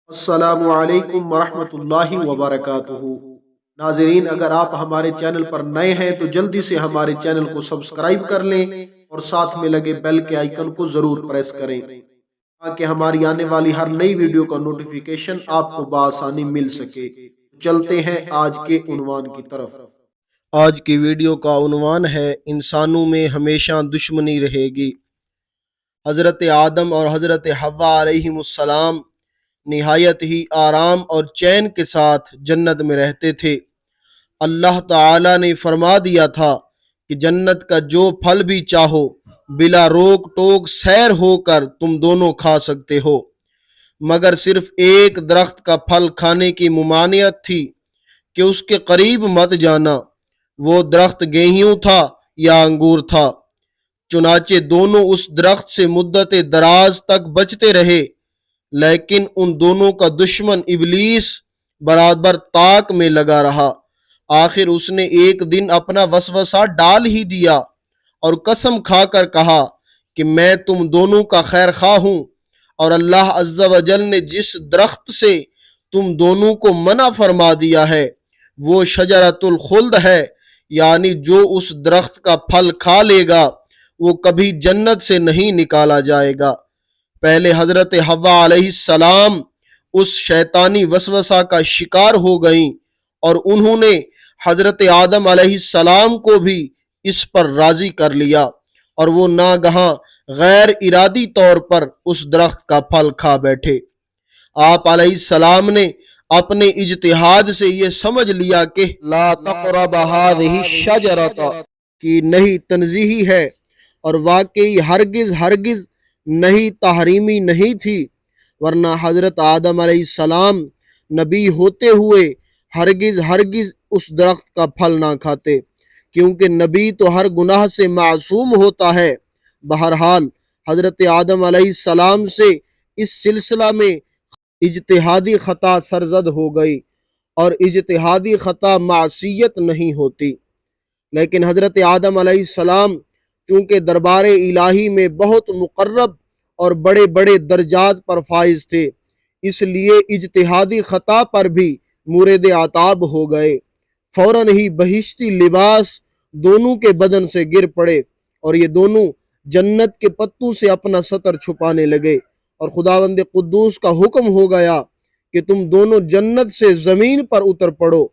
السلام علیکم ورحمۃ اللہ وبرکاتہ۔ ناظرین، اگر آپ ہمارے چینل پر نئے ہیں تو جلدی سے ہمارے چینل کو سبسکرائب کر لیں اور ساتھ میں لگے بیل کے آئیکن کو ضرور پریس کریں تاکہ ہماری آنے والی ہر نئی ویڈیو کا نوٹیفیکیشن آپ کو بآسانی مل سکے۔ چلتے ہیں آج کے عنوان کی طرف۔ آج کی ویڈیو کا عنوان ہے انسانوں میں ہمیشہ دشمنی رہے گی۔ حضرت آدم اور حضرت حوا علیہ السلام نہایت ہی آرام اور چین کے ساتھ جنت میں رہتے تھے۔ اللہ تعالی نے فرما دیا تھا کہ جنت کا جو پھل بھی چاہو بلا روک ٹوک سیر ہو کر تم دونوں کھا سکتے ہو، مگر صرف ایک درخت کا پھل کھانے کی ممانعت تھی کہ اس کے قریب مت جانا۔ وہ درخت گیہوں تھا یا انگور تھا۔ چنانچہ دونوں اس درخت سے مدت دراز تک بچتے رہے، لیکن ان دونوں کا دشمن ابلیس برابر طاق میں لگا رہا۔ آخر اس نے ایک دن اپنا وسوسہ ڈال ہی دیا اور قسم کھا کر کہا کہ میں تم دونوں کا خیر خواہ ہوں، اور اللہ عز و جل نے جس درخت سے تم دونوں کو منع فرما دیا ہے وہ شجرۃ الخلد ہے، یعنی جو اس درخت کا پھل کھا لے گا وہ کبھی جنت سے نہیں نکالا جائے گا۔ پہلے حضرت حوا علیہ السلام اس شیطانی وسوسہ کا شکار ہو گئیں اور انہوں نے حضرت آدم علیہ السلام کو بھی اس پر راضی کر لیا، اور وہ ناگہاں غیر ارادی طور پر اس درخت کا پھل کھا بیٹھے۔ آپ علیہ السلام نے اپنے اجتہاد سے یہ سمجھ لیا کہ لا تقرب هذه الشجرۃ کی نہیں تنزیہی ہے، اور واقعی ہرگز نہیں تحریمی نہیں تھی، ورنہ حضرت آدم علیہ السلام نبی ہوتے ہوئے ہرگز اس درخت کا پھل نہ کھاتے، کیونکہ نبی تو ہر گناہ سے معصوم ہوتا ہے۔ بہرحال حضرت آدم علیہ السلام سے اس سلسلہ میں اجتہادی خطا سرزد ہو گئی، اور اجتہادی خطا معصیت نہیں ہوتی۔ لیکن حضرت آدم علیہ السلام چونکہ دربار الہی میں بہت مقرب اور بڑے بڑے درجات پر فائز تھے، اس لیے اجتہادی خطا پر بھی مورد عتاب ہو گئے۔ فوراً ہی بہشتی لباس دونوں کے بدن سے گر پڑے، اور یہ دونوں جنت کے پتوں سے اپنا ستر چھپانے لگے، اور خداوند قدوس کا حکم ہو گیا کہ تم دونوں جنت سے زمین پر اتر پڑو۔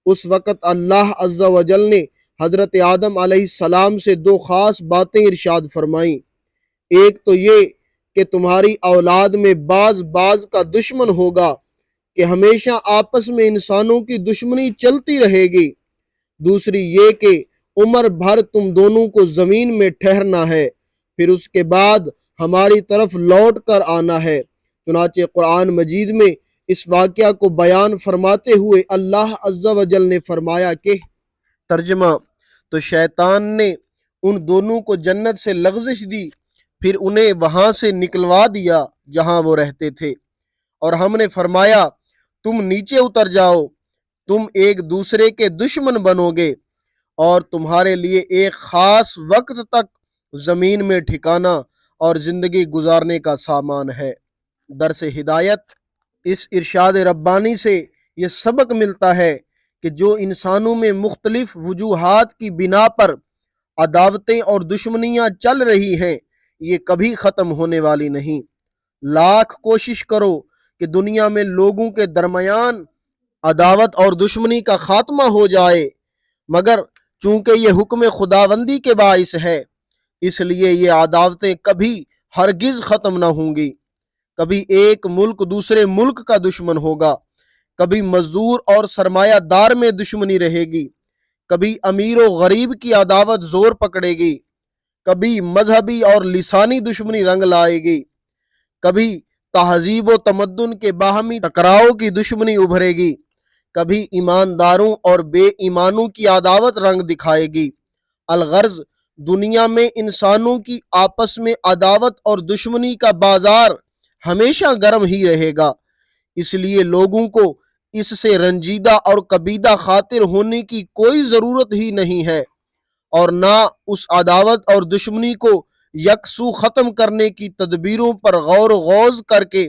اس وقت اللہ عز و جل نے حضرت آدم علیہ السلام سے دو خاص باتیں ارشاد فرمائیں۔ ایک تو یہ کہ تمہاری اولاد میں بعض کا دشمن ہوگا، کہ ہمیشہ آپس میں انسانوں کی دشمنی چلتی رہے گی۔ دوسری یہ کہ عمر بھر تم دونوں کو زمین میں ٹھہرنا ہے، پھر اس کے بعد ہماری طرف لوٹ کر آنا ہے۔ چنانچہ قرآن مجید میں اس واقعہ کو بیان فرماتے ہوئے اللہ عز و جل نے فرمایا کہ ترجمہ: تو شیطان نے ان دونوں کو جنت سے لغزش دی، پھر انہیں وہاں سے نکلوا دیا جہاں وہ رہتے تھے، اور ہم نے فرمایا تم نیچے اتر جاؤ، تم ایک دوسرے کے دشمن بنو گے، اور تمہارے لیے ایک خاص وقت تک زمین میں ٹھکانا اور زندگی گزارنے کا سامان ہے۔ درس ہدایت: اس ارشاد ربانی سے یہ سبق ملتا ہے کہ جو انسانوں میں مختلف وجوہات کی بنا پر عداوتیں اور دشمنیاں چل رہی ہیں، یہ کبھی ختم ہونے والی نہیں۔ لاکھ کوشش کرو کہ دنیا میں لوگوں کے درمیان عداوت اور دشمنی کا خاتمہ ہو جائے، مگر چونکہ یہ حکم خداوندی کے باعث ہے، اس لیے یہ عداوتیں کبھی ہرگز ختم نہ ہوں گی۔ کبھی ایک ملک دوسرے ملک کا دشمن ہوگا، کبھی مزدور اور سرمایہ دار میں دشمنی رہے گی، کبھی امیر و غریب کی عداوت زور پکڑے گی، کبھی مذہبی اور لسانی دشمنی رنگ لائے گی، کبھی تہذیب و تمدن کے باہمی ٹکراؤ کی دشمنی ابھرے گی، کبھی ایمانداروں اور بے ایمانوں کی عداوت رنگ دکھائے گی۔ الغرض دنیا میں انسانوں کی آپس میں عداوت اور دشمنی کا بازار ہمیشہ گرم ہی رہے گا، اس لیے لوگوں کو اس سے رنجیدہ اور کبیدہ خاطر ہونے کی کوئی ضرورت ہی نہیں ہے، اور نہ اس عداوت اور دشمنی کو یکسو ختم کرنے کی تدبیروں پر غور و خوض کر کے